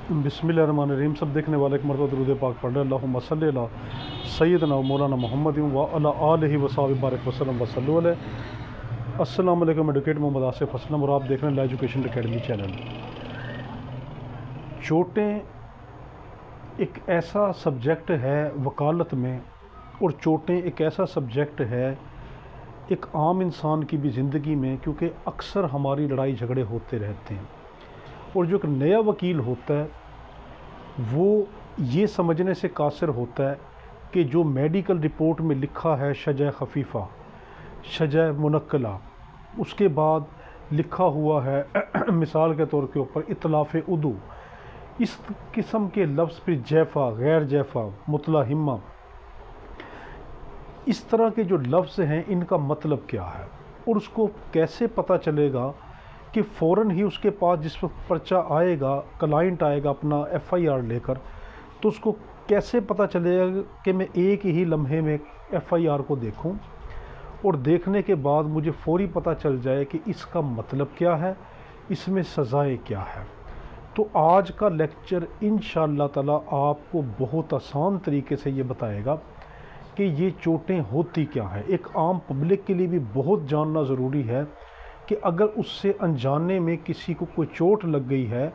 बिस्मिल्लाहिर्रहमानिर्रहीम। सब देखने वाले एक मरतबा दुरूद पाक पढ़ रहे अल्लाहुम्मा सल्ली अला सय्यदना मौलाना मुहम्मद व अला आलिहि व सहाबिहि बारिक वसल्लम वसल्लु अलैहि। अस्सलाम वालेकुम। एडवोकेट मोहम्मद आसिफ असलम और आप देख रहे हैं ला एजुकेशन अकेडमी चैनल। चोटें एक ऐसा सब्जेक्ट है वकालत में, और चोटें एक ऐसा सब्जेक्ट है एक आम इंसान की भी ज़िंदगी में, क्योंकि अक्सर हमारी लड़ाई झगड़े होते रहते हैं। और जो एक नया वकील होता है वो ये समझने से कासिर होता है कि जो मेडिकल रिपोर्ट में लिखा है शजा खफीफ़ा, शजा मुनक्कला, उसके बाद लिखा हुआ है मिसाल के तौर के ऊपर इतलाफ़ उदू, इस किस्म के लफ्ज़ पर जैफ़ा, गैर जैफ़ा, मुतलाहिमा, इस तरह के जो लफ्ज़ हैं इनका मतलब क्या है, और उसको कैसे पता चलेगा कि फ़ौरन ही उसके पास जिस वक्त पर्चा आएगा, क्लाइंट आएगा अपना FIR लेकर, तो उसको कैसे पता चलेगा कि मैं एक ही लम्हे में FIR को देखूं, और देखने के बाद मुझे फ़ौरी पता चल जाए कि इसका मतलब क्या है, इसमें सज़ाएँ क्या है। तो आज का लेक्चर इंशाअल्लाह ताला आपको बहुत आसान तरीके से ये बताएगा कि ये चोटें होती क्या है। एक आम पब्लिक के लिए भी बहुत जानना ज़रूरी है कि अगर उससे अनजाने में किसी को कोई चोट लग गई है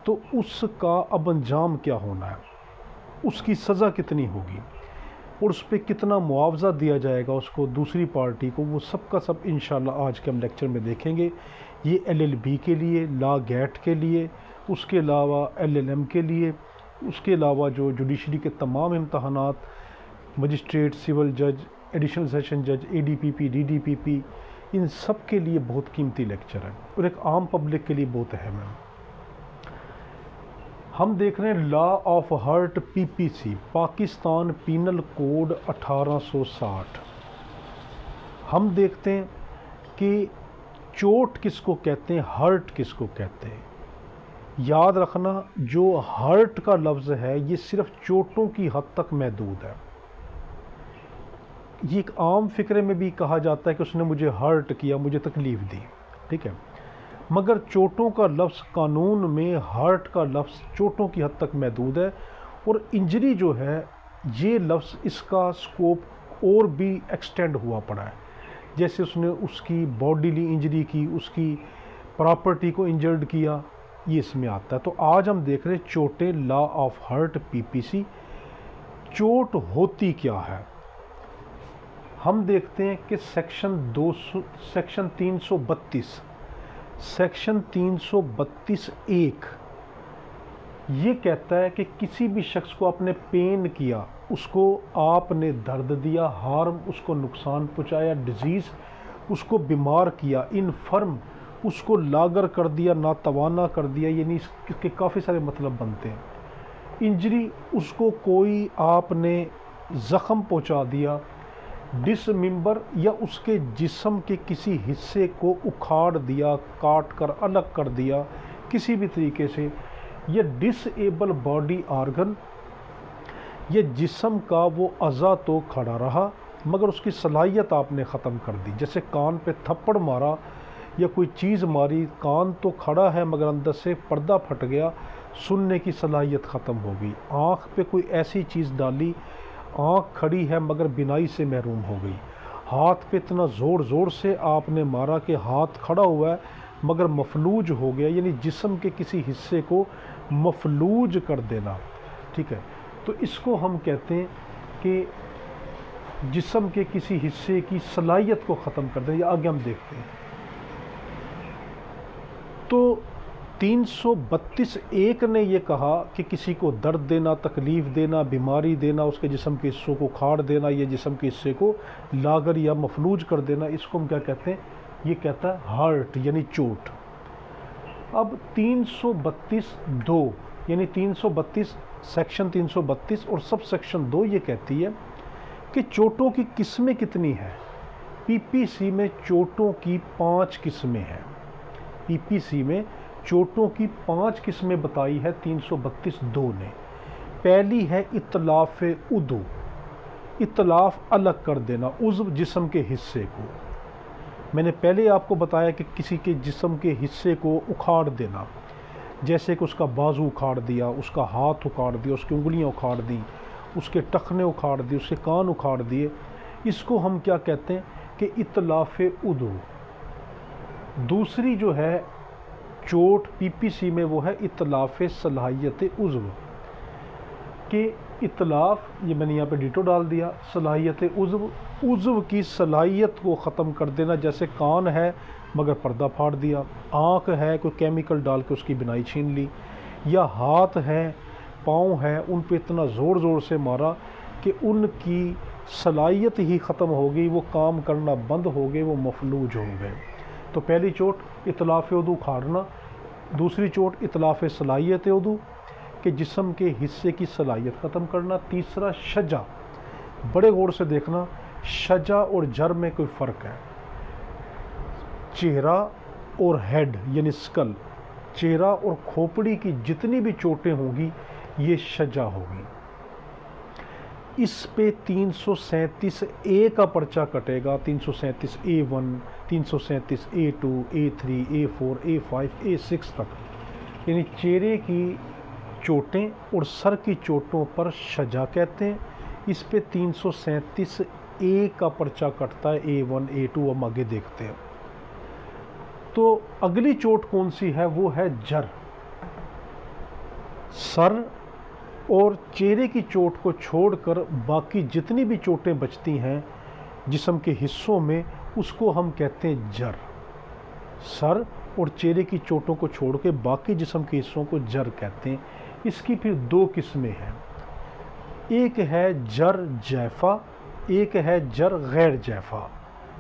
तो उसका अब अंजाम क्या होना है, उसकी सज़ा कितनी होगी, और उस पर कितना मुआवजा दिया जाएगा उसको, दूसरी पार्टी को, वो सब का सब इंशाल्लाह आज के हम लेक्चर में देखेंगे। ये LLB के लिए, ला गेट के लिए, उसके अलावा LLM के लिए, उसके अलावा जो जुडिशरी के तमाम इम्तहानात, मजिस्ट्रेट, सिविल जज, एडिशनल सेशन जज, ADPP, DDPP, इन सब के लिए बहुत कीमती लेक्चर है और एक आम पब्लिक के लिए बहुत अहम है। हम देख रहे हैं law of hurt PPC, Pakistan penal code 1860। हम देखते हैं कि चोट किसको कहते हैं, हर्ट किसको कहते हैं। याद रखना, जो हर्ट का लफ्ज़ है ये सिर्फ चोटों की हद तक महदूद है। ये एक आम फ़िक्रे में भी कहा जाता है कि उसने मुझे हर्ट किया, मुझे तकलीफ़ दी, ठीक है, मगर चोटों का लफ्ज़ कानून में, हर्ट का लफ्ज़ चोटों की हद तक महदूद है, और इंजरी जो है ये लफ्ज़, इसका स्कोप और भी एक्सटेंड हुआ पड़ा है। जैसे उसने उसकी बॉडीली इंजरी की, उसकी प्रॉपर्टी को इंजर्ड किया, ये इसमें आता है। तो आज हम देख रहे हैं चोटें, लॉ ऑफ हर्ट PPC। चोट होती क्या है, हम देखते हैं कि सेक्शन 332(1) ये कहता है कि किसी भी शख्स को आपने पेन किया, उसको आपने दर्द दिया, हार्म, उसको नुकसान पहुंचाया, डिजीज़, उसको बीमार किया, इनफर्म, उसको लागर कर दिया, नातवाना कर दिया, यानी इसके काफ़ी सारे मतलब बनते हैं। इंजरी, उसको कोई आपने ज़ख़म पहुंचा दिया, डिसमेंबर या उसके जिस्म के किसी हिस्से को उखाड़ दिया, काट कर अलग कर दिया किसी भी तरीके से, या डिसेबल बॉडी आर्गन, या जिस्म का वो अज़ा तो खड़ा रहा मगर उसकी सलाहियत आपने ख़त्म कर दी। जैसे कान पे थप्पड़ मारा या कोई चीज़ मारी, कान तो खड़ा है मगर अंदर से पर्दा फट गया, सुनने की सलाहियत ख़त्म हो गई। आँख पे कोई ऐसी चीज़ डाली, आँख खड़ी है मगर बिनाई से महरूम हो गई। हाथ पे इतना ज़ोर ज़ोर से आपने मारा कि हाथ खड़ा हुआ है मगर मफलूज हो गया, यानी जिस्म के किसी हिस्से को मफलूज कर देना, ठीक है। तो इसको हम कहते हैं कि जिस्म के किसी हिस्से की सलाहियत को ख़त्म कर देना। या आगे हम देखते हैं तो 332(1) ने ये कहा कि किसी को दर्द देना, तकलीफ़ देना, बीमारी देना, उसके जिस्म के हिस्सों को खाड़ देना, या जिस्म के हिस्से को लागर या मफलूज कर देना, इसको हम क्या कहते हैं, ये कहता है हर्ट यानी चोट। अब 332(2) यानी 332 सेक्शन 332 और सब सेक्शन 2 ये कहती है कि चोटों की किस्में कितनी हैं। PPC में चोटों की 5 किस्में हैं। PPC में चोटों की 5 किस्में बताई है 332(2) ने। पहली है इतलाफ़ उदू, इतलाफ़ अलग कर देना, उज़्व जिस्म के हिस्से को। मैंने पहले आपको बताया कि किसी के जिस्म के हिस्से को उखाड़ देना। जैसे कि उसका बाजू उखाड़ दिया, उसका हाथ उखाड़ दिया, उसकी उंगलियां उखाड़ दी, उसके टखने उखाड़ दिए, उसके कान उखाड़ दिए, इसको हम क्या कहते हैं कि इतलाफ़ उदू। दूसरी जो है चोट पीपीसी में वो है इतलाफ़ सलाहियत उज़्व कि इतलाफ़, ये मैंने यहाँ पे डिटो डाल दिया, सलाहियत उज़्व की सलाहियत को ख़त्म कर देना। जैसे कान है मगर पर्दा फाड़ दिया, आँख है कोई केमिकल डाल के उसकी बिनाई छीन ली, या हाथ है, पाँव है, उन पे इतना ज़ोर ज़ोर से मारा कि उनकी सलाहियत ही ख़त्म हो गई, वो काम करना बंद हो गए, वो मफलूज हो गए। तो पहली चोट इतलाफ़ उदू उखाड़ना, दूसरी चोट इतलाफ़ सलाहियत उदू कि जिस्म के हिस्से की सलाहियत ख़त्म करना। तीसरा शजा, बड़े गौर से देखना, शजा और जर में कोई फ़र्क है। चेहरा और हेड यानी स्कल, चेहरा और खोपड़ी की जितनी भी चोटें होंगी ये शजा होगी। इस पे 337A का पर्चा कटेगा, 337A1, 337A2, A3, A4, A5, A6 तक, यानी चेहरे की चोटें और सर की चोटों पर शजा कहते हैं। इस पे 337A का पर्चा कटता है, A1, A2, हम आगे देखते हैं। तो अगली चोट कौन सी है, वो है जर। सर और चेहरे की चोट को छोड़कर बाकी जितनी भी चोटें बचती हैं जिस्म के हिस्सों में, उसको हम कहते हैं जर। सर और चेहरे की चोटों को छोड़ के बाकी जिस्म के हिस्सों को जर कहते हैं। इसकी फिर दो किस्में हैं, एक है जर जैफ़ा, एक है जर गैर जैफ़ा।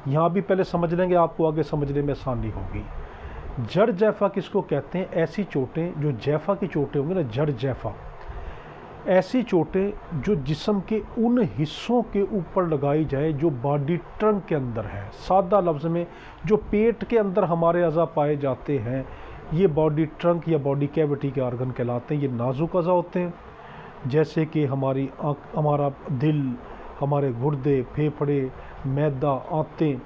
यहाँ भी पहले समझ लेंगे, आपको आगे समझने में आसानी होगी। जर जैफ़ा किसको कहते हैं? ऐसी चोटें जो जैफ़ा की चोटें होंगी ना, जर जैफ़ा, ऐसी चोटें जो जिस्म के उन हिस्सों के ऊपर लगाई जाए जो बॉडी ट्रंक के अंदर है। सादा लफ्ज़ में जो पेट के अंदर हमारे अज़ा पाए जाते हैं, ये बॉडी ट्रंक या बॉडी कैविटी के ऑर्गन कहलाते हैं। ये नाजुक अज़ा होते हैं, जैसे कि हमारी आँख, हमारा दिल, हमारे गुर्दे, फेफड़े, मैदा, आंतें,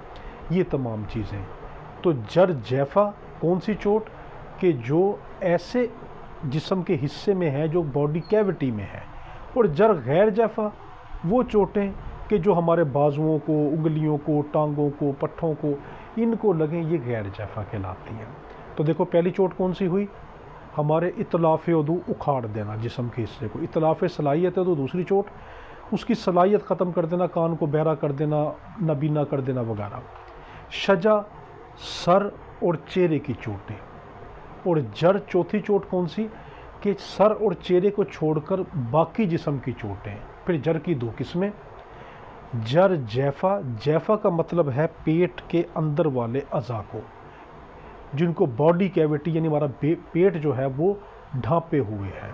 ये तमाम चीज़ें। तो जर जैफ़ा कौन सी चोट कि जो ऐसे जिस्म के हिस्से में है जो बॉडी कैविटी में है। और जर गैर जैफ़ा वो चोटें कि जो हमारे बाजुओं को, उंगलियों को, टांगों को, पट्ठों को, इनको लगें, ये गैर जैफ़ा कहलाती हैं। तो देखो पहली चोट कौन सी हुई, हमारे इतलाफ़ उदू उखाड़ देना जिस्म के हिस्से को। इतलाफ़ सलाहियत उदू दूसरी चोट, उसकी सलाहियत ख़त्म कर देना, कान को बहरा कर देना, नाबीना कर देना वगैरह। शजा सर और चेहरे की चोटें। और जर चौथी चोट कौन सी कि सर और चेहरे को छोड़कर बाकी जिस्म की चोटें। फिर जर की दो किस्में, जर जैफ़ा, जैफ़ा का मतलब है पेट के अंदर वाले अज़ा को, जिनको बॉडी कैविटी यानी हमारा पेट जो है वो ढांपे हुए हैं।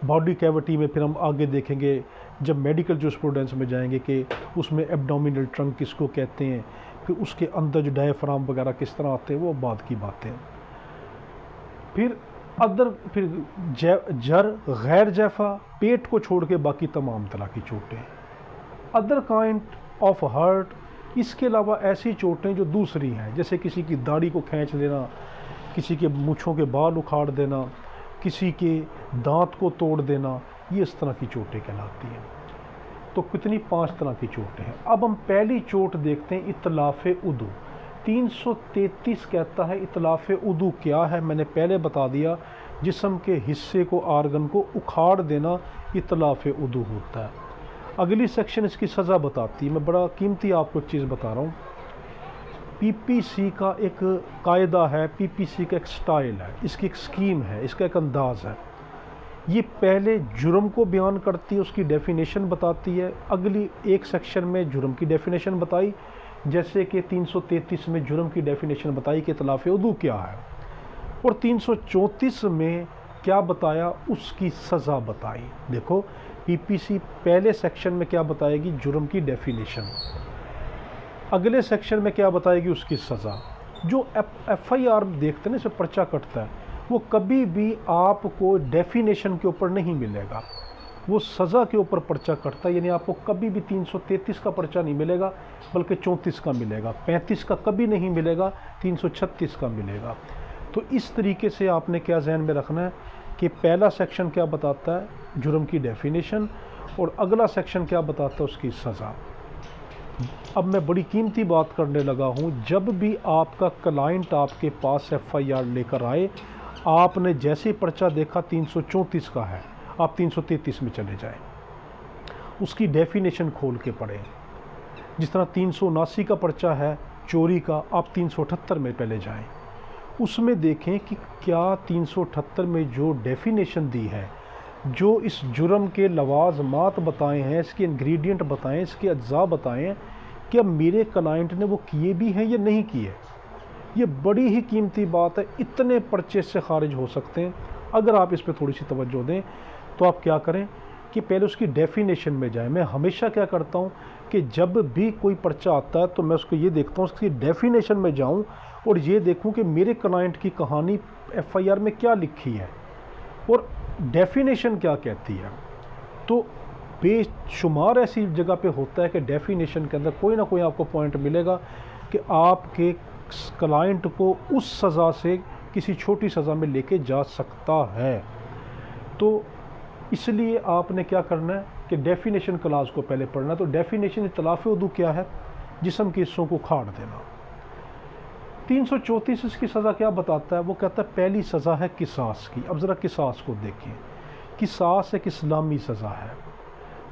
बॉडी कैविटी में फिर हम आगे देखेंगे जब मेडिकल जूरिस्प्रूडेंस में जाएंगे कि उसमें एब्डोमिनल ट्रंक किसको कहते हैं, फिर उसके अंदर जो डायफ्राम वगैरह किस तरह आते हैं, वो बाद की बातें। फिर जर गैर जैफ़ा, पेट को छोड़ के बाकी तमाम तरह की चोटें। अदर काइंड ऑफ हर्ट, इसके अलावा ऐसी चोटें जो दूसरी हैं, जैसे किसी की दाढ़ी को खींच लेना, किसी के मूँछों के बाल उखाड़ देना, किसी के दांत को तोड़ देना, ये इस तरह की चोटें कहलाती हैं। तो कितनी 5 तरह की चोटें हैं। अब हम पहली चोट देखते हैं, इतलाफ़ उदू। 333 कहता है इतलाफ़ उदू क्या है। मैंने पहले बता दिया, जिस्म के हिस्से को, आर्गन को उखाड़ देना इतलाफ़ उदू होता है। अगली सेक्शन इसकी सज़ा बताती है। मैं बड़ा कीमती आपको चीज़ बता रहा हूँ। पीपीसी का एक कायदा है, पीपीसी का एक स्टाइल है, इसकी एक स्कीम है, इसका एक अंदाज़ है। ये पहले जुर्म को बयान करती है, उसकी डेफिनेशन बताती है। अगली एक सेक्शन में जुर्म की डेफिनेशन बताई, जैसे कि 333 में जुर्म की डेफिनेशन बताई कि इतलाफ़ उदू क्या है, और 334 में क्या बताया, उसकी सज़ा बताई। देखो पीपीसी पहले सेक्शन में क्या बताएगी, जुर्म की डेफिनेशन, अगले सेक्शन में क्या बताएगी, उसकी सज़ा। जो FIR देखते हैं ना, इसे पर्चा कटता है, वो कभी भी आपको डेफिनेशन के ऊपर नहीं मिलेगा, वो सज़ा के ऊपर पर्चा कटता है। यानी आपको कभी भी 333 का पर्चा नहीं मिलेगा, बल्कि 34 का मिलेगा, 35 का कभी नहीं मिलेगा, 336 का मिलेगा। तो इस तरीके से आपने क्या जहन में रखना है कि पहला सेक्शन क्या बताता है, जुर्म की डेफिनेशन, और अगला सेक्शन क्या बताता है, उसकी सज़ा। अब मैं बड़ी कीमती बात करने लगा हूँ, जब भी आपका क्लाइंट आपके पास FIR लेकर आए, आपने जैसे पर्चा देखा 334 का है, आप 333 में चले जाएं, उसकी डेफिनेशन खोल के पढ़ें। जिस तरह 379 का पर्चा है चोरी का, आप 378 में पहले जाएं, उसमें देखें कि क्या 378 में जो डेफिनेशन दी है, जो इस जुर्म के लवाजमात बताए हैं, इसके इंग्रेडिएंट बताएं, इसके अज्जा बताएं, क्या मेरे क्लाइंट ने वो किए भी हैं या नहीं किए। ये बड़ी ही कीमती बात है, इतने पर्चे से खारिज हो सकते हैं। अगर आप इस पर थोड़ी सी तवज्जो दें तो आप क्या करें कि पहले उसकी डेफिनेशन में जाएं। मैं हमेशा क्या करता हूं कि जब भी कोई पर्चा आता है तो मैं उसको ये देखता हूँ, उसकी डेफिनेशन में जाऊं और ये देखूं कि मेरे क्लाइंट की कहानी FIR में क्या लिखी है और डेफिनेशन क्या कहती है। तो बेशुमार ऐसी जगह पे होता है कि डेफिनेशन के अंदर कोई ना कोई आपको पॉइंट मिलेगा कि आपके क्लाइंट को उस सज़ा से किसी छोटी सज़ा में लेके जा सकता है। तो इसलिए आपने क्या करना है कि डेफिनेशन क्लास को पहले पढ़ना। तो डेफिनेशन इतलाफ़ उदू क्या है, जिस्म के हिस्सों को उखाड़ देना। 334 इसकी सज़ा क्या बताता है, वो कहता है पहली सज़ा है किसास की। अब ज़रा किसास को देखें। किसास एक इस्लामी सज़ा है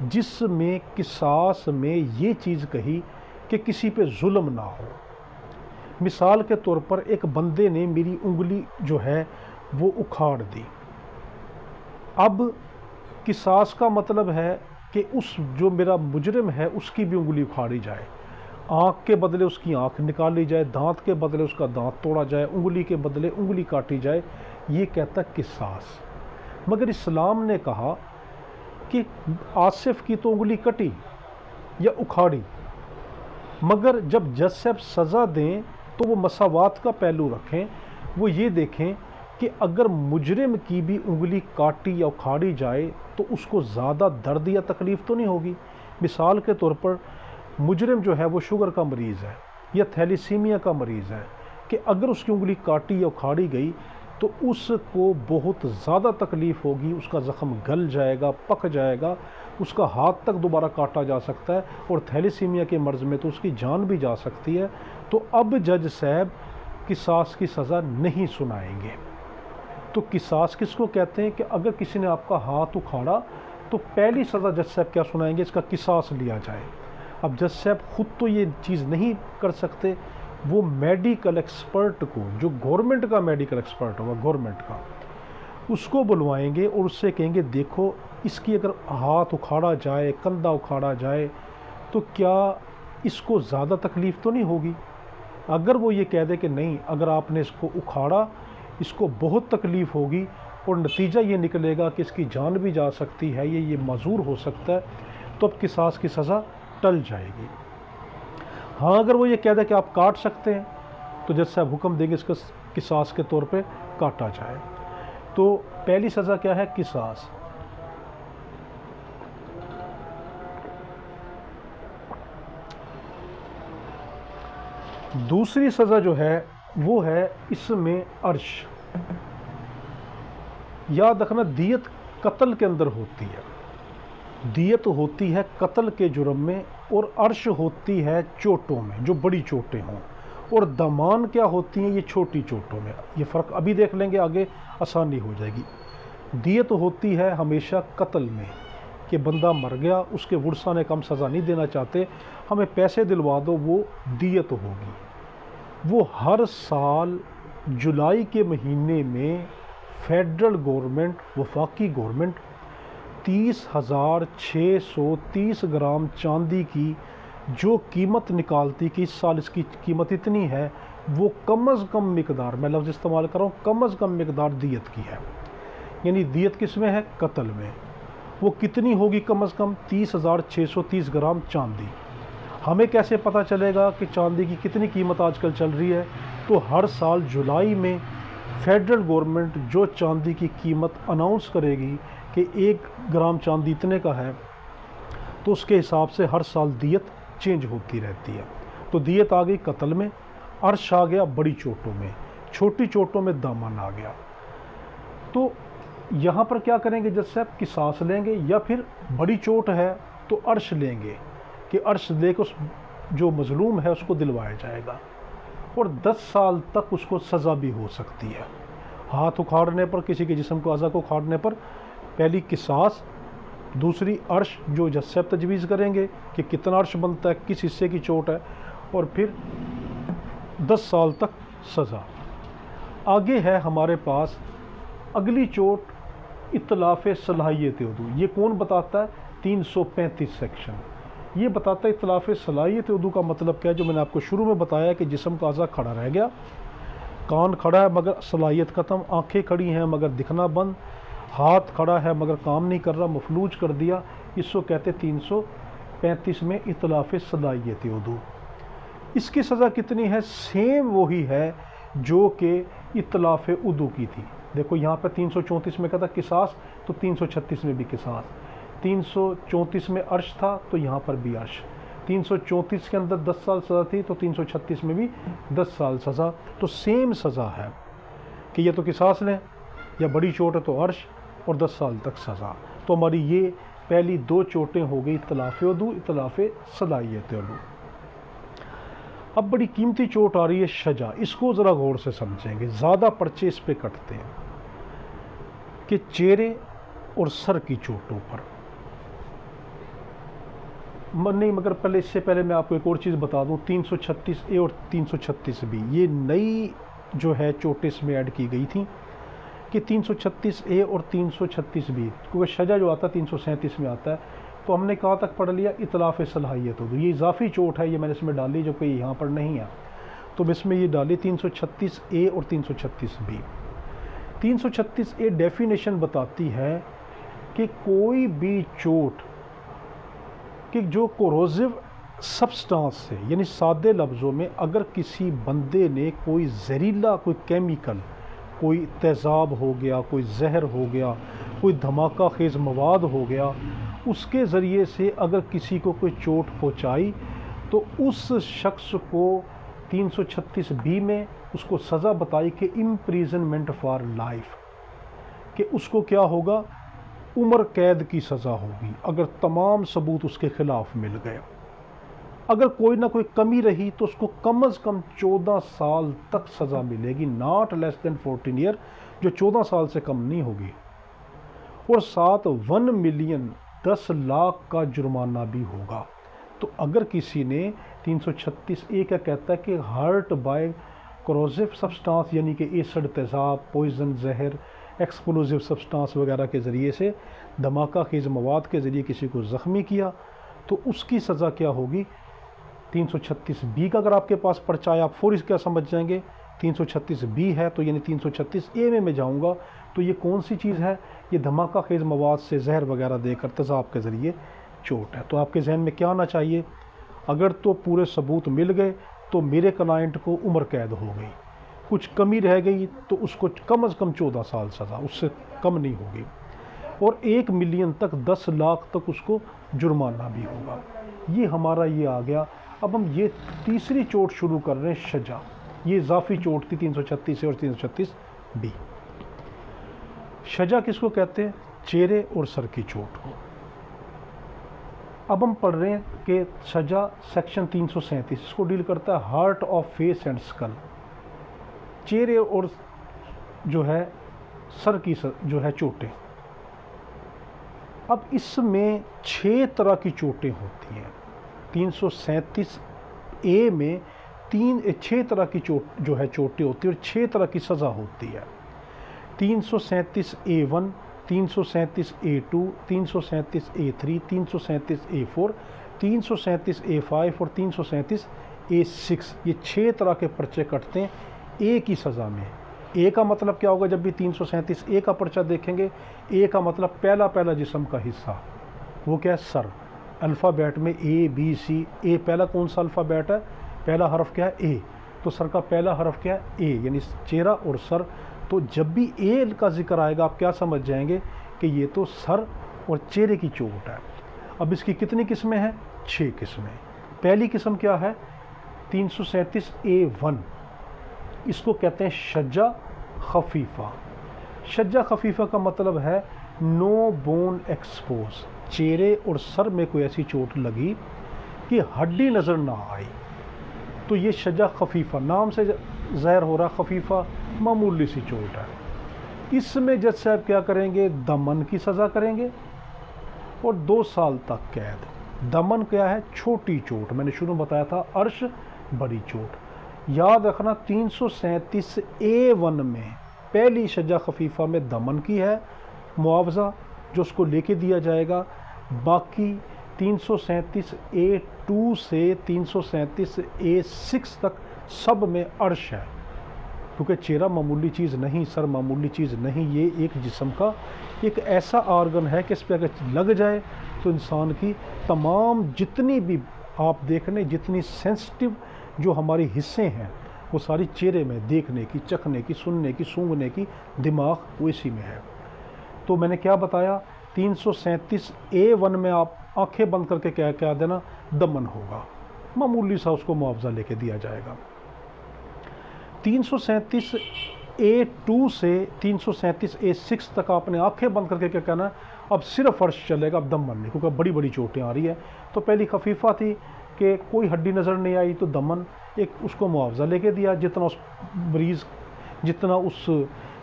जिसमें किसास में ये चीज़ कही कि किसी पे जुल्म ना हो। मिसाल के तौर पर एक बंदे ने मेरी उंगली जो है वो उखाड़ दी। अब किसास का मतलब है कि उस जो मेरा मुजरिम है उसकी भी उंगली उखाड़ी जाए, आँख के बदले उसकी आँख निकाली जाए, दांत के बदले उसका दांत तोड़ा जाए, उंगली के बदले उंगली काटी जाए। ये कहता किसास। मगर इस्लाम ने कहा कि आसिफ की तो उंगली कटी या उखाड़ी, मगर जब जज साहब सज़ा दें तो वो मसावात का पहलू रखें। वो ये देखें कि अगर मुजरिम की भी उंगली काटी या उखाड़ी जाए तो उसको ज़्यादा दर्द या तकलीफ़ तो नहीं होगी। मिसाल के तौर पर मुजरिम जो है वो शुगर का मरीज़ है या थैलीसीमिया का मरीज़ है, कि अगर उसकी उंगली काटी या उखाड़ी गई तो उसको बहुत ज़्यादा तकलीफ़ होगी, उसका ज़ख़म गल जाएगा, पक जाएगा, उसका हाथ तक दोबारा काटा जा सकता है, और थैलीसीमिया के मर्ज़ में तो उसकी जान भी जा सकती है। तो अब जज साहब किसास की सज़ा नहीं सुनाएंगे। तो किसास किसको कहते हैं कि अगर किसी ने आपका हाथ उखाड़ा तो पहली सज़ा जज साहब क्या सुनाएंगे, इसका किसास लिया जाए। अब जज साहब ख़ुद तो ये चीज़ नहीं कर सकते, वो मेडिकल एक्सपर्ट को, जो गवर्नमेंट का मेडिकल एक्सपर्ट होगा गवर्नमेंट का, उसको बुलवाएंगे और उससे कहेंगे देखो इसकी अगर हाथ उखाड़ा जाए, कंधा उखाड़ा जाए तो क्या इसको ज़्यादा तकलीफ़ तो नहीं होगी। अगर वो ये कह दे कि नहीं, अगर आपने इसको उखाड़ा इसको बहुत तकलीफ़ होगी और नतीजा ये निकलेगा कि इसकी जान भी जा सकती है, ये माजूर हो सकता है, तो अब किसास की सज़ा टल जाएगी। हाँ, अगर वो ये कह दे कि आप काट सकते हैं तो जज साहब हुक्म देंगे इसका किसास के तौर पे काटा जाए। तो पहली सज़ा क्या है, किसास। दूसरी सज़ा जो है वो है इसमें अर्श। याद रखना, दियत कत्ल के अंदर होती है, दियत होती है कत्ल के जुर्म में, और अर्श होती है चोटों में जो बड़ी चोटें हों, और दमान क्या होती हैं, ये छोटी चोटों में। ये फ़र्क अभी देख लेंगे, आगे आसानी हो जाएगी। दियत होती है हमेशा कत्ल में कि बंदा मर गया, उसके वुरसा ने कम सज़ा नहीं देना चाहते, हमें पैसे दिलवा दो, वो दियत होगी। वो हर साल जुलाई के महीने में फेडरल गवर्नमेंट, वफाकी गवर्नमेंट 30,630 ग्राम चांदी की जो कीमत निकालती कि इस साल इसकी कीमत इतनी है, वो कम अज़ कम मिकदार, मैं लफ्ज़ इस्तेमाल कर रहा हूँ, कम अज़ कम मिकदार दियत की है। यानी दियत किस में है, कत्ल में। वो कितनी होगी, कम अज़ कम 30,630 ग्राम चांदी। हमें कैसे पता चलेगा कि चांदी की कितनी कीमत आजकल चल रही है, तो हर साल जुलाई में फेडरल गवर्नमेंट जो चांदी की कीमत अनाउंस करेगी कि 1 ग्राम चांदी इतने का है, तो उसके हिसाब से हर साल दियत चेंज होती रहती है। तो दियत आ गई कत्ल में, अर्श आ गया बड़ी चोटों में। छोटी चोटों में दामन आ गया। तो यहाँ पर क्या करेंगे जज साहब, किसास लेंगे, या फिर बड़ी चोट है तो अर्श लेंगे कि अर्श लेकर उस जो मजलूम है उसको दिलवाया जाएगा, और 10 साल तक उसको सज़ा भी हो सकती है। हाथ उखाड़ने पर, किसी के जिस्म को अज़ा को उखाड़ने पर पहली किसास, दूसरी अर्श जो जज साहब तजवीज़ करेंगे कि कितना अर्श बनता है, किस हिस्से की चोट है, और फिर 10 साल तक सज़ा। आगे है हमारे पास अगली चोट, इतलाफ़ सलाहियत उदू। ये कौन बताता है? 335 सेक्शन ये बताता है इतलाफ़ सलाहियत उदू का मतलब क्या है, जो मैंने आपको शुरू में बताया कि जिस्म का अज़ा खड़ा रह गया, कान खड़ा है मगर सलाहियत ख़त्म, आँखें खड़ी हैं मगर दिखना बंद, हाथ खड़ा है मगर काम नहीं कर रहा, मफलूज कर दिया, इसको कहते 335 में इतलाफ़ सलाहियत उदू। इसकी सज़ा कितनी है? सेम वही है जो कि इतलाफ़ उदू की थी। देखो यहाँ पर 334 में कहता किसास, तो 336 में भी किसास, 334 में अर्श था तो यहाँ पर भी अर्श, 334 के अंदर 10 साल सज़ा थी तो 336 में भी 10 साल सज़ा। तो सेम सज़ा है कि ये तो किसास लें, या बड़ी चोट है तो अर्श, और 10 साल तक सज़ा। तो हमारी ये पहली 2 चोटें हो गई, इतलाफ़ उदू, इतलाफ़ सलाहियत उदू। अब बड़ी कीमती चोट आ रही है शजा। इसको ज़रा गौर से समझेंगे, ज़्यादा पर्चे इस पे कटते हैं कि चेहरे और सर की चोटों पर नहीं, मगर पहले इससे पहले मैं आपको एक और चीज़ बता दूं, 336A और 336B ये नई जो है चोटें इसमें ऐड की गई थी कि 336A और 336B, क्योंकि शजा जो आता है 337 में आता है, तो हमने कहाँ तक पढ़ लिया? इतलाफ़ सलाहियत हो। ये इजाफी चोट है, ये मैंने इसमें डाली जो कि यहाँ पर नहीं है, तो इसमें ये डाली 336A और 336B। 336A डेफिनेशन बताती है कि कोई भी चोट कि जो कोरोसिव सब्सटेंस से, यानी सादे लफ्ज़ों में अगर किसी बंदे ने कोई जहरीला, कोई केमिकल, कोई तेज़ाब हो गया, कोई जहर हो गया, कोई धमाका खेज़ मवाद हो गया, उसके ज़रिए से अगर किसी को कोई चोट पहुंचाई, तो उस शख्स को 336B में उसको सज़ा बताई कि इम्प्रिजनमेंट फॉर लाइफ, कि उसको क्या होगा? उम्र कैद की सज़ा होगी अगर तमाम सबूत उसके ख़िलाफ़ मिल गए। अगर कोई ना कोई कमी रही तो उसको कम अज़ कम 14 साल तक सज़ा मिलेगी, नॉट लेस देन 14 ईयर, जो 14 साल से कम नहीं होगी, और साथ 1 मिलियन 10 लाख का जुर्माना भी होगा। तो अगर किसी ने 336A का कहता है कि हर्ट बाय कोरोसिव सब्सटेंस, यानी कि एसिड, तेज़ाब, पॉइजन, जहर, एक्सप्लोजिव सब्सटेंस वगैरह के ज़रिए से, धमाका खेज़ मवाद के ज़रिए किसी को ज़ख्मी किया, तो उसकी सज़ा क्या होगी? 336B का अगर आपके पास पर्चा है, आप फौरी क्या समझ जाएंगे 336B है, तो यानी 336A में मैं जाऊंगा तो ये कौन सी चीज़ है? ये धमाका खेज़ मवाद से जहर वगैरह देकर तेज़ाब के ज़रिए चोट है। तो आपके जहन में क्या आना चाहिए? अगर तो पूरे सबूत मिल गए तो मेरे क्लाइंट को उम्र कैद हो गई, कुछ कमी रह गई तो उसको कम अज़ कम 14 साल सज़ा, उससे कम नहीं होगी, और 1 मिलियन तक 10 लाख तक उसको जुर्माना भी होगा। ये हमारा ये आ गया। अब हम ये तीसरी चोट शुरू कर रहे हैं, शजा। ये इजाफी चोट थी 336 और 336B। शजा किसको कहते हैं? चेहरे और सर की चोट को। अब हम पढ़ रहे हैं कि शजा सेक्शन 337 इसको डील करता है hurt of face and skull, चेहरे और जो है सर की जो है चोटें। अब इसमें 6 तरह की चोटें होती हैं। 337A में 6 तरह की चोट जो है चोटें होती है, और 6 तरह की सज़ा होती है। 337A1, 337A2, 337A3, 337A4, 337A5 और 337A6, ये 6 तरह के पर्चे कटते हैं ए की सज़ा में। ए का मतलब क्या होगा? जब भी 337A का पर्चा देखेंगे, ए का मतलब पहला जिस्म का हिस्सा, वो क्या है? सर। अल्फ़ाबेट में ABC, ए पहला कौन सा अल्फ़ाबेट है? पहला हरफ क्या है? ए। तो सर का पहला हरफ क्या है? ए, यानी चेहरा और सर। तो जब भी ए का जिक्र आएगा आप क्या समझ जाएंगे कि ये तो सर और चेहरे की चोट है। अब इसकी कितनी किस्में हैं? 6 किस्में। पहली किस्म क्या है? 337A1, इसको कहते हैं शज्जा खफीफा। शज्जा खफीफा का मतलब है नो बोन एक्सपोज, चेहरे और सर में कोई ऐसी चोट लगी कि हड्डी नज़र ना आई, तो ये शज्जा खफीफा, नाम से ज़ाहिर हो रहा खफीफा मामूली सी चोट है। इसमें जज साहब क्या करेंगे, दमन की सज़ा करेंगे और 2 साल तक कैद। दमन क्या है, छोटी चोट, मैंने शुरू में बताया था, अर्श बड़ी चोट। याद रखना 337A1 में पहली सजा खफीफा में दमन की है, मुआवजा जो उसको लेके दिया जाएगा। बाकी 337A2 से 337A6 तक सब में अर्श है, क्योंकि चेहरा मामूली चीज़ नहीं, सर मामूली चीज़ नहीं, ये एक जिस्म का एक ऐसा आर्गन है कि इस पर अगर लग जाए तो इंसान की तमाम जितनी भी आप देखने, जितनी सेंसिटिव जो हमारी हिस्से हैं वो सारी चेहरे में, देखने की, चखने की, सुनने की, सूंघने की, दिमाग वो इसी में है। तो मैंने क्या बताया, 337A1 में आप आंखें बंद करके क्या कह देना, दमन होगा, मामूली सा उसको मुआवजा लेके दिया जाएगा। 337A2 से 337A6 तक आपने आंखें बंद करके क्या कहना, अब सिर्फ फर्श चलेगा, अब दमन नहीं, क्योंकि बड़ी बड़ी चोटें आ रही है। तो पहली खफीफा थी कि कोई हड्डी नज़र नहीं आई, तो दमन एक उसको मुआवजा लेके दिया, जितना उस मरीज़, जितना उस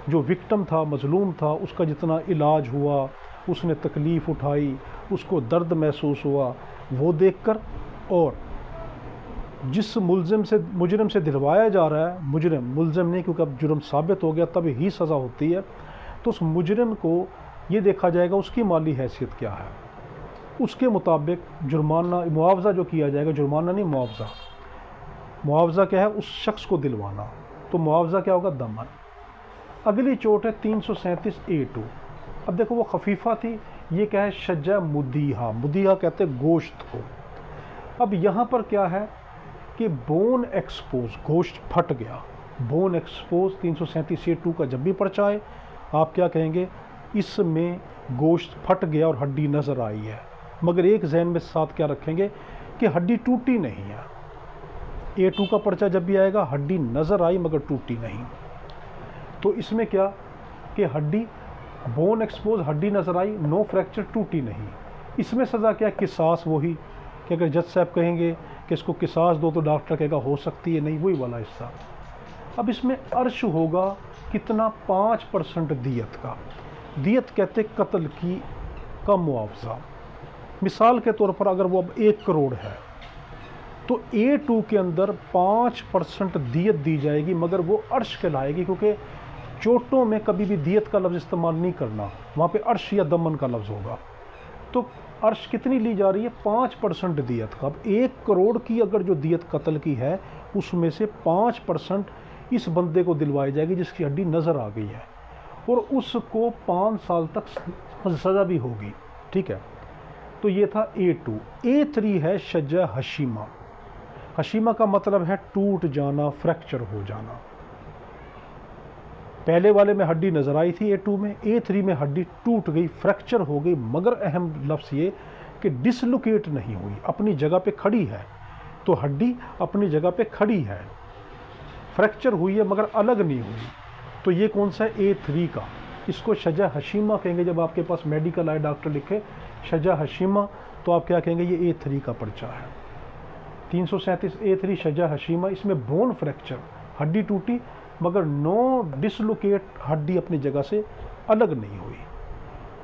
जो विक्टिम था, मजलूम था, उसका जितना इलाज हुआ, उसने तकलीफ़ उठाई, उसको दर्द महसूस हुआ, वो देखकर, और जिस मुजरिम से दिलवाया जा रहा है, मुलजिम नहीं, क्योंकि अब जुर्म साबित हो गया तब ही सज़ा होती है, तो उस मुजरिम को ये देखा जाएगा उसकी माली हैसियत क्या है, उसके मुताबिक जुर्माना, मुआवजा जो किया जाएगा, जुर्माना नहीं मुआवजा, मुआवजा क्या है, उस शख्स को दिलवाना, तो मुआवजा क्या होगा, दमन। अगली चोट है 337A2। अब देखो वो खफीफा थी, ये क्या है, शज्जा मुदीहा, मुदीहा कहते हैं गोश्त को। अब यहाँ पर क्या है कि बोन एक्सपोज, गोश्त फट गया, बोन एक्सपोज 337A2 का जब भी पर्चा आए आप क्या कहेंगे, इसमें गोश्त फट गया और हड्डी नज़र आई है, मगर एक जहन में साथ क्या रखेंगे कि हड्डी टूटी नहीं है। A2 का पर्चा जब भी आएगा, हड्डी नज़र आई मगर टूटी नहीं, तो इसमें क्या कि हड्डी, बोन एक्सपोज, हड्डी नज़र आई, नो फ्रैक्चर, टूटी नहीं। इसमें सज़ा क्या, किसास, वही कि अगर जज साहब कहेंगे कि इसको किसास दो तो डॉक्टर कहेगा हो सकती है, नहीं, वही वाला हिस्सा। अब इसमें अर्श होगा कितना, 5% दियत का। दियत कहते कत्ल की का मुआवजा। मिसाल के तौर पर अगर वो अब 1 करोड़ है तो A2 के अंदर 5% दियत दी जाएगी, मगर वो अर्श कहलाएगी, क्योंकि चोटों में कभी भी दियत का लफ्ज़ इस्तेमाल नहीं करना, वहाँ पे अर्श या दमन का लफ्ज़ होगा। तो अर्श कितनी ली जा रही है, 5% दियत का। अब 1 करोड़ की अगर जो दियत कत्ल की है, उसमें से 5% इस बंदे को दिलवाई जाएगी जिसकी हड्डी नज़र आ गई है, और उसको 5 साल तक सज़ा भी होगी, ठीक है। तो ये था A2। A3 है शज्जा हशीमा। हशीमा का मतलब है टूट जाना, फ्रैक्चर हो जाना। पहले वाले में हड्डी नज़र आई थी A2 में, A3 में हड्डी टूट गई, फ्रैक्चर हो गई, मगर अहम लफ्ज़ ये कि डिसलोकेट नहीं हुई, अपनी जगह पे खड़ी है। तो हड्डी अपनी जगह पे खड़ी है, फ्रैक्चर हुई है मगर अलग नहीं हुई। तो ये कौन सा है, A3 का, इसको शज्जा हशीमा कहेंगे। जब आपके पास मेडिकल आए, डॉक्टर लिखे शज्जा हशीमा, तो आप क्या कहेंगे, ये A3 का पर्चा है। 337A3 शज्जा हशीमा, इसमें बोन फ्रैक्चर, हड्डी टूटी मगर नो डिसलोकेट, हड्डी अपनी जगह से अलग नहीं हुई।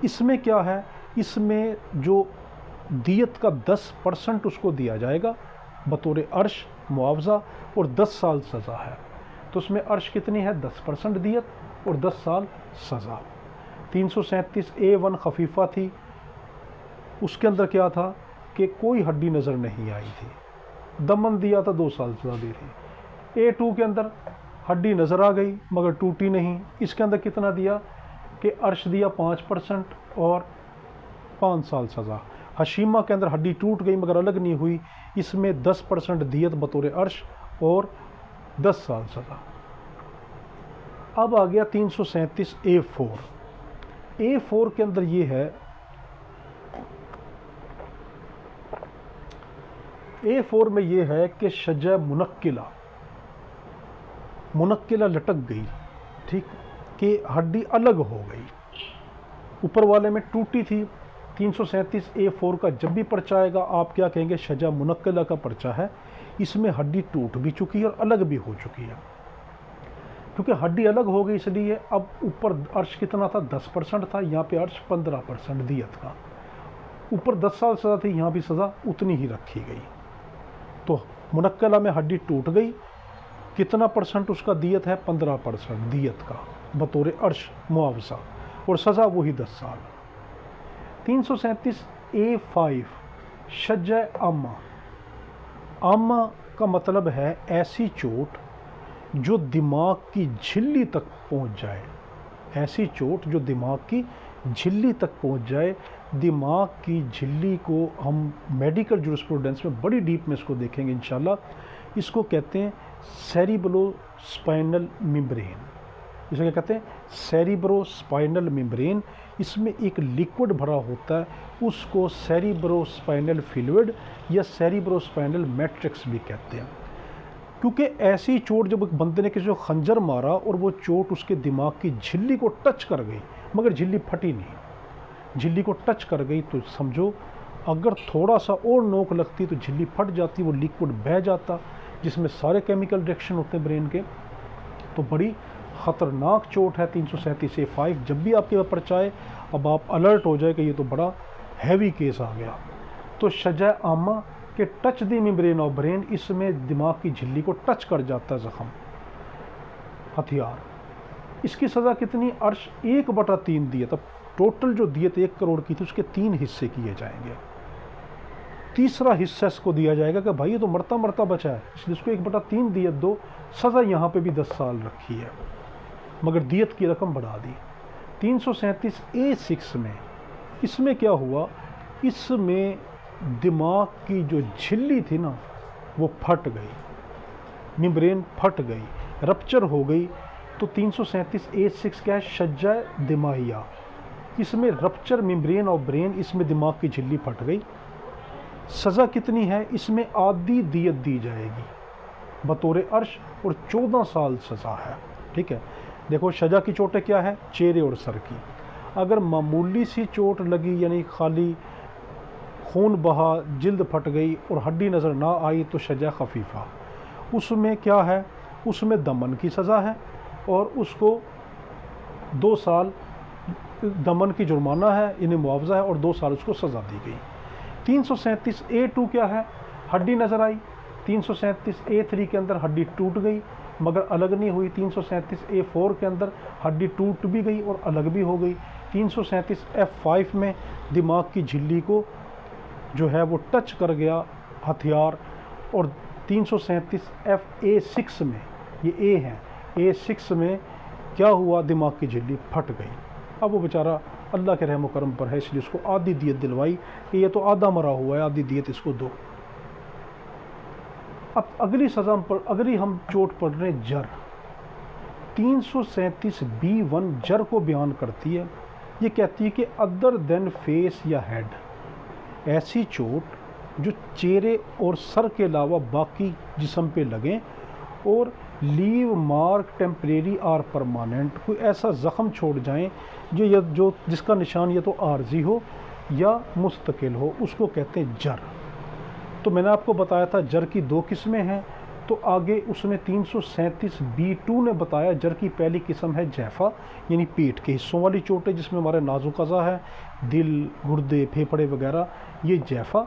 इसमें क्या है, इसमें जो दियत का 10% उसको दिया जाएगा बतौर अर्श मुआवजा, और 10 साल सज़ा है। तो उसमें अर्श कितनी है, 10% दियत और 10 साल सज़ा। 337A1 खफीफा थी, उसके अंदर क्या था कि कोई हड्डी नज़र नहीं आई थी, दमन दिया था, 2 साल सज़ा दी थी। A2 के अंदर हड्डी नज़र आ गई मगर टूटी नहीं, इसके अंदर कितना दिया कि अर्श दिया 5% और 5 साल सज़ा। हशीमा के अंदर हड्डी टूट गई मगर अलग नहीं हुई, इसमें 10% दियत बतौर अर्श और 10 साल सज़ा। अब आ गया 337A4। A4 के अंदर ये है, A4 में ये है कि शज्जा मुनक्किला, मुनक्किला लटक गई, ठीक, कि हड्डी अलग हो गई, ऊपर वाले में टूटी थी। 337A4 का जब भी पर्चा आएगा आप क्या कहेंगे, शजा मुनक्किला का पर्चा है, इसमें हड्डी टूट भी चुकी है और अलग भी हो चुकी है। क्योंकि हड्डी अलग हो गई इसलिए अब ऊपर अर्श कितना था, 10% था, यहाँ पे अर्श 15% दियत का। ऊपर 10 साल सज़ा थी, यहाँ भी सज़ा उतनी ही रखी गई। तो मुनक्किला में हड्डी टूट गई, कितना परसेंट उसका दियत है, 15% दियत का बतौर अर्श मुआवजा, और सज़ा वही 10 साल। 337A5 शज्जा आमा। आमा का मतलब है ऐसी चोट जो दिमाग की झिल्ली तक पहुंच जाए, ऐसी चोट जो दिमाग की झिल्ली तक पहुंच जाए। दिमाग की झिल्ली को हम मेडिकल जूरिस्प्रूडेंस में बड़ी डीप में इसको देखेंगे इंशाल्लाह। इसको कहते हैं सेरिब्रोस्पाइनल मेम्ब्रेन। इसे क्या कहते हैं, सेरिब्रोस्पाइनल मेम्ब्रेन। इसमें एक लिक्विड भरा होता है, उसको सेरिब्रोस्पाइनल फ्लूइड या सेरिब्रोस्पाइनल मैट्रिक्स भी कहते हैं। क्योंकि ऐसी चोट जब एक बंदे ने किसी को खंजर मारा और वो चोट उसके दिमाग की झिल्ली को टच कर गई, मगर झिल्ली फटी नहीं, झिल्ली को टच कर गई, तो समझो अगर थोड़ा सा और नोक लगती तो झिल्ली फट जाती, वो लिक्विड बह जाता, जिसमें सारे केमिकल रिएक्शन होते हैं ब्रेन के। तो बड़ी ख़तरनाक चोट है 337A5। जब भी आपके पास पर्चा आए अब आप अलर्ट हो जाए कि ये तो बड़ा हैवी केस आ गया। तो शजा आमा के touch the membrane of brain, इसमें दिमाग की झिल्ली को टच कर जाता है ज़ख़म, हथियार। इसकी सज़ा कितनी, अर्श 1/3 दियत। अब टोटल जो दियत 1 करोड़ की थी उसके 3 हिस्से किए जाएंगे। तीसरा हिस्सा इसको दिया जाएगा कि भाई ये तो मरता मरता बचा है, इसलिए इसको 1/3 दियत दो। सज़ा यहाँ पे भी 10 साल रखी है, मगर दियत की रकम बढ़ा दी। 337A6 में, इसमें क्या हुआ, इसमें दिमाग की जो झिल्ली थी ना वो फट गई, मेम्ब्रेन फट गई, रप्चर हो गई। तो 337A6 क्या है, शज्जा दिमाहिया। इसमें रप्चर मेम्ब्रेन ऑफ ब्रेन, इसमें दिमाग की झिल्ली फट गई। सज़ा कितनी है, इसमें आधी दियत दी जाएगी बतौर अर्श, और 14 साल सज़ा है। ठीक है, देखो सजा की चोटें क्या है, चेहरे और सर की। अगर मामूली सी चोट लगी, यानी खाली खून बहा, जिल्द फट गई और हड्डी नज़र ना आई, तो सजा खफीफ़ा। उसमें क्या है, उसमें दमन की सज़ा है और उसको 2 साल दमन की जुर्माना है, इन्हें मुआवजा है, और 2 साल उसको सज़ा दी गई। 337A2 क्या है, हड्डी नज़र आई। 337A3 के अंदर हड्डी टूट गई मगर अलग नहीं हुई। 337A4 के अंदर हड्डी टूट भी गई और अलग भी हो गई। 337F5 में दिमाग की झिल्ली को जो है वो टच कर गया हथियार, और 337FA6 में, ये A है, A6 में क्या हुआ, दिमाग की झिल्ली फट गई। अब वो बेचारा अल्लाह के रहम करम पर है, इसलिए उसको आधी दियत दिलवाई कि ये तो आधा मरा हुआ है, आधी दियत इसको दो। अब अगली सज़ा पर, अगली हम चोट पढ़ रहे हैं जर। 337B1 जर को बयान करती है। ये कहती है कि अदर देन फेस या हेड, ऐसी चोट जो चेहरे और सर के अलावा बाकी जिस्म पे लगें और लीव मार्क टेम्परेरी और परमानेंट, कोई ऐसा ज़ख़म छोड़ जाएं जो जिसका निशान या तो आर्जी हो या मुस्तकिल हो, उसको कहते हैं जर। तो मैंने आपको बताया था जर की 2 किस्में हैं, तो आगे उसने 337B2 ने बताया जर की पहली किस्म है जैफ़ा, यानी पेट के हिस्सों वाली चोटें जिसमें हमारे नाजुक अज़ा है, दिल, गुर्दे, फेफड़े वगैरह, ये जैफ़ा।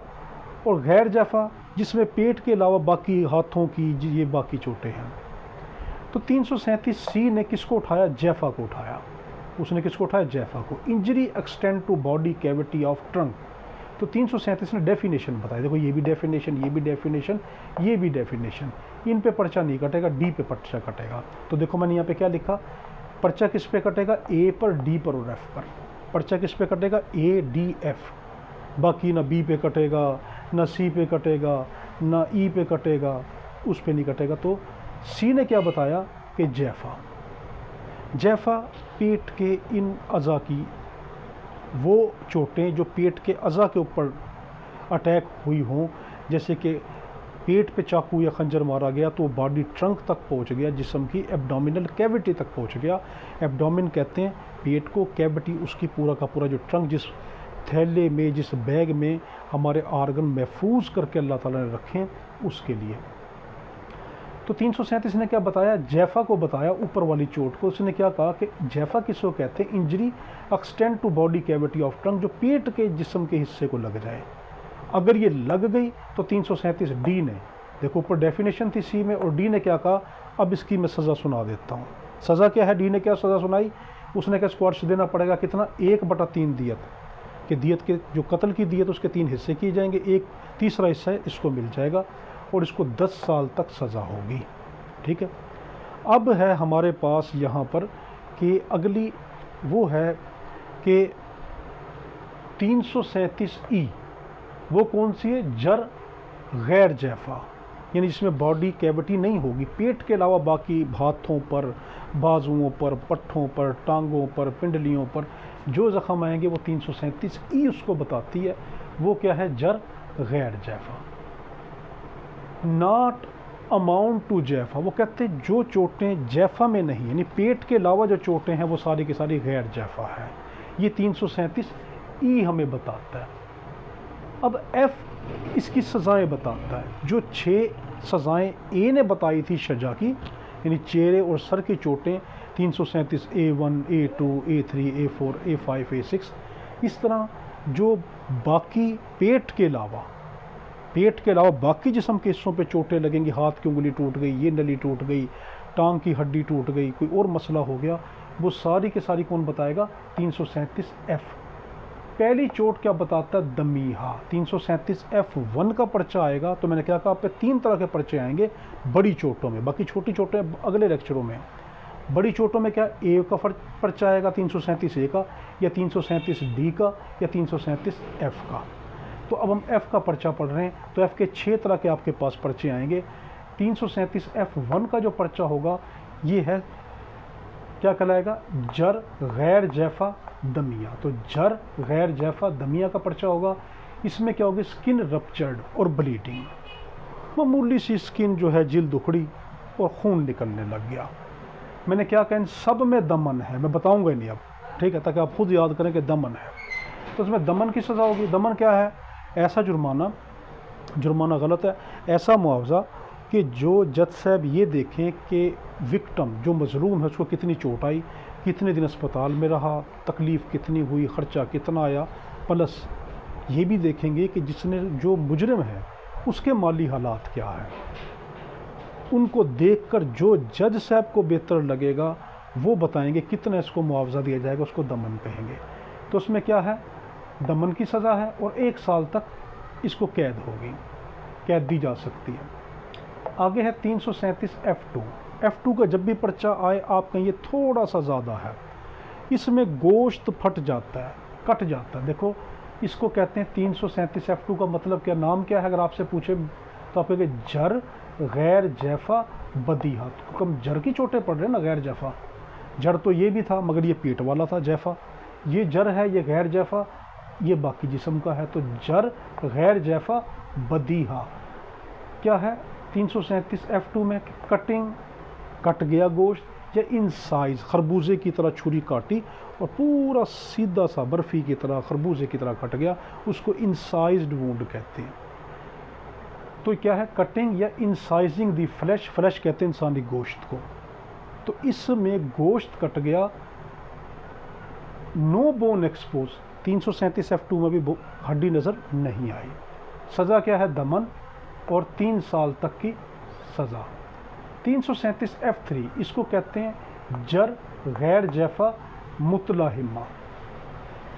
और गैर जैफ़ा जिसमें पेट के अलावा बाकी हाथों की ये बाकी चोटें हैं। तो 337C ने किसको उठाया, जैफ़ा को उठाया। उसने किसको उठाया, जैफ़ा को। Injury extend to body cavity of trunk. तो 337 ने डेफिनेशन बताया, देखो ये भी डेफिनेशन, ये भी डेफिनेशन, ये भी डेफिनेशन। इन पे पर्चा नहीं कटेगा, डी पे पर्चा कटेगा। तो देखो मैंने यहाँ पे क्या लिखा, पर्चा किस पे कटेगा, ए पर, डी पर और एफ पर। पर्चा किस पे कटेगा, ए, डी, एफ। बाकी ना बी पे कटेगा, ना सी पे कटेगा, ना ई पे कटेगा, उस पे नहीं कटेगा। तो सी ने क्या बताया कि जैफ़ा, जैफ़ा पेट के इन अज़ा की वो चोटें जो पेट के अज़ा के ऊपर अटैक हुई हों, जैसे कि पेट पे चाकू या खंजर मारा गया तो बॉडी ट्रंक तक पहुंच गया, जिस्म की एब्डोमिनल कैविटी तक पहुंच गया। एब्डोमिन कहते हैं पेट को, कैविटी उसकी पूरा का पूरा जो ट्रंक, जिस थैले में, जिस बैग में हमारे आर्गन महफूज करके अल्लाह ताला ने रखें, उसके लिए। तो 337 ने क्या बताया, जैफा को बताया, ऊपर वाली चोट को। उसने क्या कहा कि जैफा किसको कहते हैं, injury extend to body cavity of trunk, जो पेट के जिस्म के हिस्से को लग जाए। अगर ये लग गई तो 337 डी ने, देखो ऊपर डेफिनेशन थी सी में, और डी ने क्या कहा, अब इसकी मैं सज़ा सुना देता हूँ। सज़ा क्या है, डी ने क्या सज़ा सुनाई, उसने क्या स्क्वाश देना पड़ेगा कितना, 1/3 दियत, कि दियत के जो कत्ल की दियत उसके 3 हिस्से किए जाएंगे, 1/3 हिस्सा इसको मिल जाएगा और इसको 10 साल तक सज़ा होगी। ठीक है। अब है हमारे पास यहाँ पर कि अगली वो है कि 337 वो कौन सी है, जर गैर जैफा, यानी जिसमें बॉडी कैविटी नहीं होगी, पेट के अलावा बाकी हाथों पर, बाजुओं पर, पट्ठों पर, टांगों पर, पिंडलियों पर जो ज़ख़म आएंगे वो 337 उसको बताती है। वो क्या है, जर गैर जैफा। नॉट अमाउंट टू जैफा, वो कहते हैं जो चोटें जैफा में नहीं, यानी पेट के अलावा जो चोटें हैं वो सारी की सारी गैर जैफा है। ये 337 हमें बताता है। अब एफ इसकी सज़ाएं बताता है। जो 6 सज़ाएं ए ने बताई थी सजा की, यानी चेहरे और सर की चोटें 337 A1, A2, A3, A4, A5, A6, इस तरह जो बाकी पेट के अलावा बाकी जिस्म के हिस्सों पे चोटें लगेंगी, हाथ की उंगली टूट गई, ये नली टूट गई, टांग की हड्डी टूट गई, कोई और मसला हो गया, वो सारी के सारी कौन बताएगा, 337F। पहली चोट क्या बताता है, दमीहा। 337F1 का पर्चा आएगा, तो मैंने क्या कहा, आप पे 3 तरह के पर्चे आएंगे बड़ी चोटों में, बाकी छोटी चोटें अगले लेक्चरों में। बड़ी चोटों में क्या, ए का पर्चा आएगा 337A का, या 337D का, या 337F का। तो अब हम F का पर्चा पढ़ रहे हैं, तो F के 6 तरह के आपके पास पर्चे आएंगे। 337F1 का जो पर्चा होगा ये है, क्या कहलाएगा, जर गैर जैफा दमिया। तो जर गैर जैफा दमिया का पर्चा होगा। इसमें क्या होगी, स्किन रप्चर्ड और ब्लीडिंग, मामूली सी स्किन जो है जिल्द उखड़ी और खून निकलने लग गया। मैंने क्या कहा, इन सब में दमन है, मैं बताऊंगा नहीं अब, ठीक है, ताकि आप खुद याद करें कि दमन है। तो इसमें दमन की सज़ा होगी। दमन क्या है, ऐसा जुर्माना गलत है, ऐसा मुआवजा कि जो जज साहब ये देखें कि विक्टिम जो मजलूम है उसको कितनी चोट आई, कितने दिन अस्पताल में रहा, तकलीफ़ कितनी हुई, ख़र्चा कितना आया, प्लस ये भी देखेंगे कि जिसने जो मुजरिम है उसके माली हालात क्या है। उनको देखकर जो जज साहब को बेहतर लगेगा वो बताएंगे कितना इसको मुआवजा दिया जाएगा, उसको दमन कहेंगे। तो उसमें क्या है, दमन की सज़ा है और 1 साल तक इसको कैद होगी, कैद दी जा सकती है। आगे है 337F2। F2 का जब भी पर्चा आए आप कहिए थोड़ा सा ज़्यादा है, इसमें गोश्त फट जाता है, कट जाता है। देखो इसको कहते हैं 337F2 का मतलब क्या, नाम क्या है, अगर आपसे पूछे तो आप कहेंगे जर गैर जैफा बदीहा। तो हम जर की चोटें पड़ रहे हैं ना, गैर जैफा। जर तो ये भी था मगर ये पेट वाला था, जैफा ये जर है, ये गैर जैफा ये बाकी जिस्म का है। तो जर गैर जैफा बदीहा क्या है, 337F2 में कटिंग, कट गया गोश्त, या इन साइज़ खरबूजे की तरह छुरी काटी और पूरा सीधा सा बर्फ़ी की तरह खरबूजे की तरह कट गया, उसको इंसाइज्ड वुंड कहते हैं। तो क्या है, कटिंग या इंसाइजिंग दी फ्लैश, फ्लैश कहते हैं इंसानी गोश्त को। तो इसमें गोश्त कट गया, नो बोन एक्सपोज। 337F2 में भी हड्डी नज़र नहीं आई। सज़ा क्या है, दमन और 3 साल तक की सज़ा। 337F3 इसको कहते हैं जर गैर जैफा मुतलाहिमा।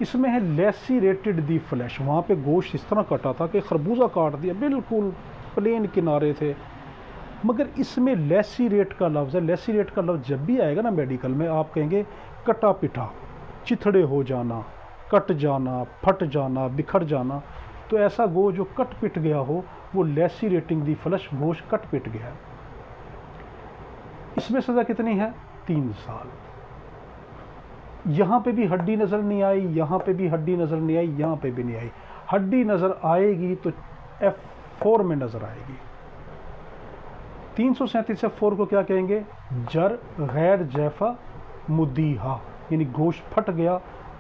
इसमें है लेसीरेटेड दी फ्लैश, वहाँ पे गोश्त इस तरह कटा था कि खरबूजा काट दिया, बिल्कुल प्लेन किनारे थे, मगर इसमें लेसीरेट का लफ्ज़ है। लेसीरेट का लफ्ज़ जब भी आएगा ना मेडिकल में, आप कहेंगे कटा पिटा, चिथड़े हो जाना, कट जाना, फट जाना, बिखर जाना। तो ऐसा गोश्त जो कट पिट गया हो वो लेसीरेटिंग दी फ्लैश, गोश्त कट पिट गया है। इसमें सज़ा कितनी है, 3 साल। यहाँ पे भी हड्डी नज़र नहीं आई, यहाँ पे भी हड्डी नज़र नहीं आई, यहाँ पे भी नहीं आई। हड्डी नज़र आएगी तो F4 में नज़र आएगी। 337F4 को क्या कहेंगे? जर गैर जैफा मुदीहा, यानी गोश्त फट गया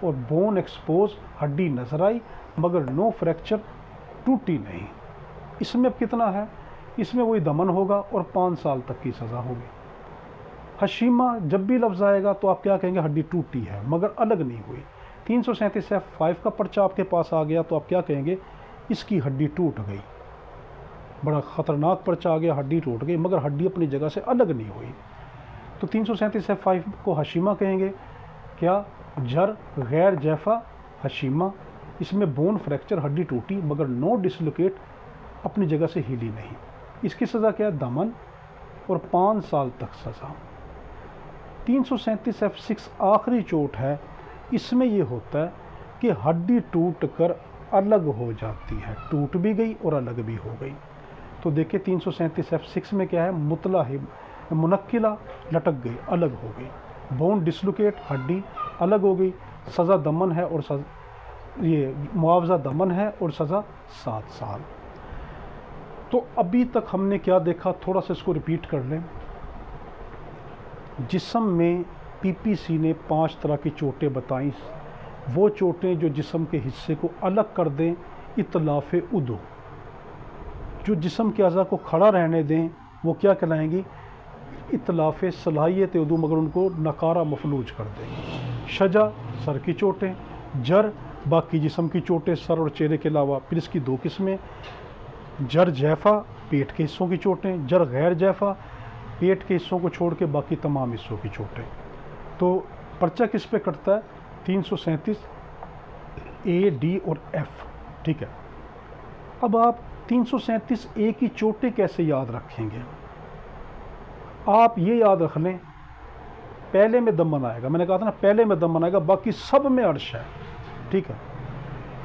और बोन एक्सपोज, हड्डी नजर आई मगर नो फ्रैक्चर, टूटी नहीं। इसमें अब कितना है? इसमें वही दमन होगा और 5 साल तक की सज़ा होगी। हशीमा जब भी लफ्ज़ आएगा तो आप क्या कहेंगे? हड्डी टूटी है मगर अलग नहीं हुई। 337F5 का पर्चा आपके पास आ गया तो आप क्या कहेंगे? इसकी हड्डी टूट गई। बड़ा ख़तरनाक पर्चा आ गया, हड्डी टूट गई मगर हड्डी अपनी जगह से अलग नहीं हुई। तो 337F5 को हशीमा कहेंगे। क्या? जर गैर जैफा हशीमा, इसमें बोन फ्रैक्चर, हड्डी टूटी मगर नो डिसलोकेट, अपनी जगह से हिली नहीं। इसकी सज़ा क्या है? दमन और 5 साल तक सज़ा। 337F6 आखिरी चोट है। इसमें ये होता है कि हड्डी टूट कर अलग हो जाती है, टूट भी गई और अलग भी हो गई। तो देखिए 337F6 में क्या है? मुतला है, मुनक्किला, लटक गई, अलग हो गई। बोन डिसलोकेट, हड्डी अलग हो गई। सज़ा दमन है और ये मुआवजा दमन है और सज़ा 7 साल। तो अभी तक हमने क्या देखा? थोड़ा सा इसको रिपीट कर लें। जिस्म में पीपीसी ने 5 तरह की चोटें बताई। वो चोटें जो जिस्म के हिस्से को अलग कर दें, इतलाफ़ उदो, जो जिस्म के अज़ा को खड़ा रहने दें, वो क्या कहलाएंगी? इतलाफ़ सलाहियत उदो, मगर उनको नकारा मफलूज कर दें। शजा सर की चोटें, जर बाकी जिस्म की चोटें, सर और चेहरे के अलावा। फिर इसकी 2 किस्में, जर जैफ़ा पेट के हिस्सों की चोटें, जर गैर जैफ़ा पेट के हिस्सों को छोड़ के बाकी तमाम हिस्सों की चोटें। तो पर्चा किस पे कटता है? 337 ए, डी और एफ। ठीक है। अब आप 337 ए की चोटें कैसे याद रखेंगे? आप ये याद रख लें, पहले में दमन आएगा। मैंने कहा था ना, पहले में दमन आएगा, बाकी सब में अर्श है। ठीक है।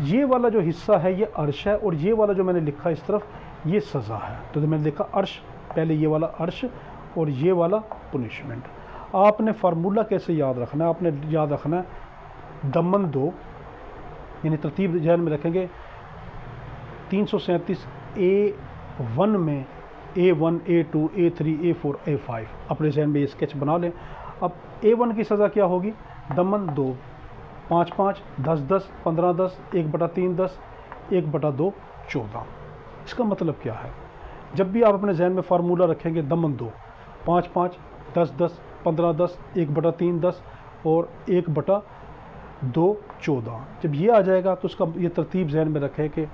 ये वाला जो हिस्सा है ये अर्श है और ये वाला जो मैंने लिखा इस तरफ ये सज़ा है। तो मैंने लिखा अर्श, पहले ये वाला अर्श और ये वाला पुनिशमेंट। आपने फार्मूला कैसे याद रखना है? आपने याद रखना है दमन 2, यानी तरतीब जहन में रखेंगे। 337 A1 में A1, A2, A3, A4, A5 अपने जहन में ये स्केच बना लें। अब A1 की सज़ा क्या होगी? दमन 2, 5-5, 10-10, 15-10, 1/3 10, 1/2 14। इसका मतलब क्या है? जब भी आप अपने जहन में फार्मूला रखेंगे दमन 2, 5-5, 10-10, 15-10, 1/3 10 और 1/2 14, जब ये आ जाएगा तो उसका ये तरतीब जहन में रखें कि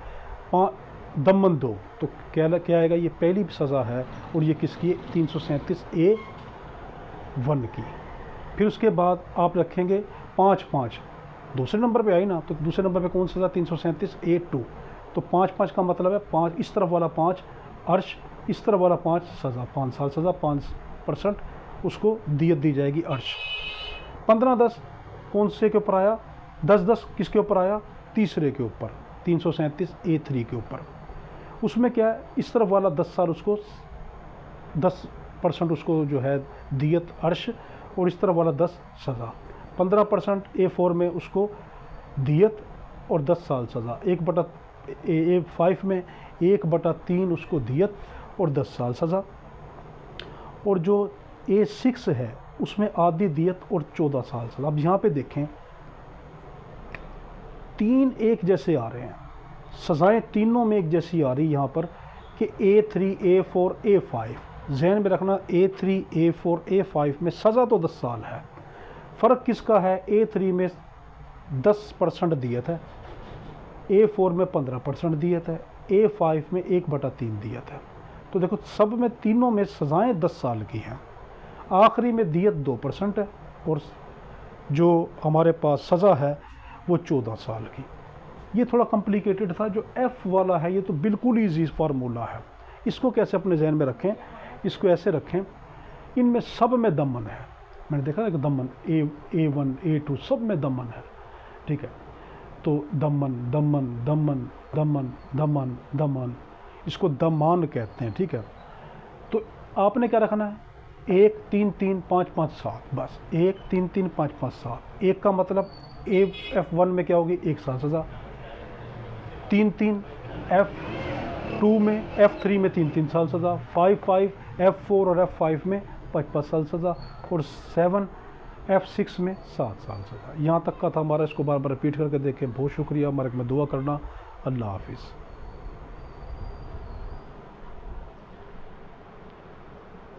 दमन 2 तो क्या आएगा? ये पहली सज़ा है और ये किसकी? 337 A1 की। फिर उसके बाद आप रखेंगे 5-5, दूसरे नंबर पे आई ना, तो दूसरे नंबर पे कौन सज़ा? 337 A2। तो 5-5 का मतलब है 5, इस तरफ वाला 5 अर्श, इस तरफ वाला 5 सज़ा, 5 साल सज़ा, 5% उसको दियत दी जाएगी अर्श। 15-10 कौन से के ऊपर आया? 10-10 किसके ऊपर आया? तीसरे के ऊपर, 337 A3 के ऊपर। उसमें क्या है? इस तरफ वाला 10 साल उसको 10% उसको जो है दियत अर्श और इस तरफ वाला 10 सज़ा। 15% A4 में उसको दियत और 10 साल सज़ा। A5 में 1/3 उसको दियत और 10 साल सज़ा। और जो A6 है उसमें आधी दियत और 14 साल सज़ा। अब यहाँ पे देखें 3 एक जैसे आ रहे हैं, सज़ाएँ तीनों में एक जैसी आ रही यहाँ पर कि A3, A4, A5। जहन में रखना A3, A4, A5 में सज़ा तो 10 साल है। फ़र्क किसका है? A3 में 10% दियत है, A4 में 15% दियत है, A5 में 1/3 दियत है। तो देखो सब में तीनों में सज़ाएँ 10 साल की हैं। आखिरी में दियत 2% है और जो हमारे पास सज़ा है वो 14 साल की। ये थोड़ा कॉम्प्लिकेटेड था। जो F वाला है ये तो बिल्कुल ईजी फार्मूला है। इसको कैसे अपने जहन में रखें? इसको ऐसे रखें, इनमें सब में दमन है। मैंने देखा है कि दमन A1, A2 सब में दमन है। ठीक है। तो दमन दमन दमन दमन दमन दमन, इसको दमान कहते हैं। ठीक है। तो आपने क्या रखना है? 1 3 3 5 5 7, बस 1 3 3 5 5 7। 1 का मतलब F1 में क्या होगी? 1 साल सज़ा। 3 3 F F2 में, F3 में 3-3 साल सज़ा, 5-5, F4 और F5 में 5-5 साल सज़ा, और 7 F6 में 7 साल सज़ा। यहाँ तक का था हमारा। इसको बार बार रिपीट करके देखें। बहुत शुक्रिया। हमारे में दुआ करना। अल्लाह हाफिज़।